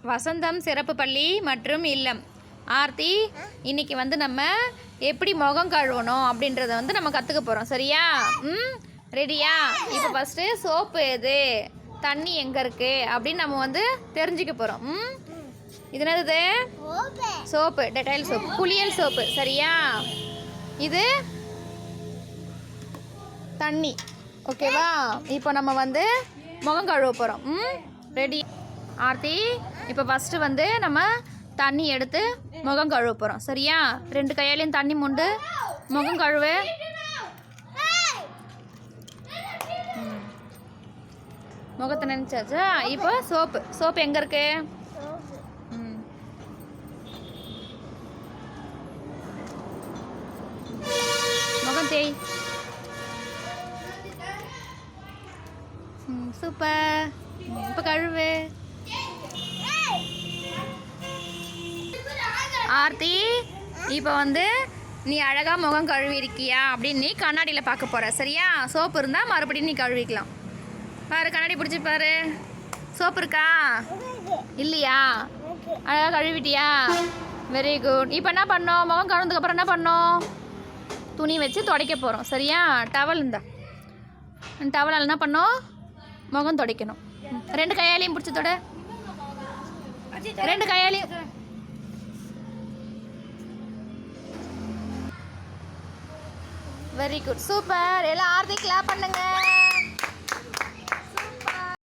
வசந்தம் சிறப்பு பள்ளி மற்றும் இல்லம். ஆர்த்தி, இன்னைக்கு வந்து நம்ம எப்படி முகம் கழுவணும் அப்படின்றத வந்து நம்ம கற்றுக்க போகிறோம். சரியா? ரெடியா? இப்போ ஃபஸ்ட்டு சோப்பு எது, தண்ணி எங்கே இருக்குது அப்படின்னு நம்ம வந்து தெரிஞ்சுக்க போகிறோம். இது என்னது? சோப்பு, டெட்டாயில் சோப்பு, குளியல் சோப்பு. சரியா? இது தண்ணி. ஓகேவா? இப்போ நம்ம வந்து முகம் கழுவ போகிறோம். ரெடி ஆர்த்தி? இப்போ ஃபஸ்ட்டு வந்து நம்ம தண்ணி எடுத்து முகம் கழுவ போகிறோம். சரியா? 2 கையாலையும் தண்ணி மொண்டு முகம் கழுவு. முகத்தை நினச்சாச்சா? இப்போ சோப்பு எங்கே இருக்கு? முகம் தேய். சூப்பர். இப்போ கழுவு. ஆர்த்தி, இப்போ வந்து நீ அழகாக முகம் கழுவி இருக்கியா அப்படின்னு நீ கண்ணாடியில் பார்க்க போகிற. சரியா? சோப்பு இருந்தால் மறுபடியும் நீ கழுவிக்கலாம். பாரு, கண்ணாடி பிடிச்சி பாரு. சோப்பு இருக்கா? இல்லையா? அழகாக கழுவிட்டியா? Very good. இப்போ என்ன பண்ணோம்? முகம் கழுவுனதுக்கப்புறம் என்ன பண்ணோம்? துணி வச்சு துடைக்க போகிறோம். சரியா? டவல் இந்த டவலால் என்ன பண்ணோம்? முகம் துடைக்கணும். 2 கையாலையும் பிடிச்சி தொட. 2 கையாலையும். Very good, super. எல்லாம் ஆர்த்தி கிளாப் பண்ணுங்க.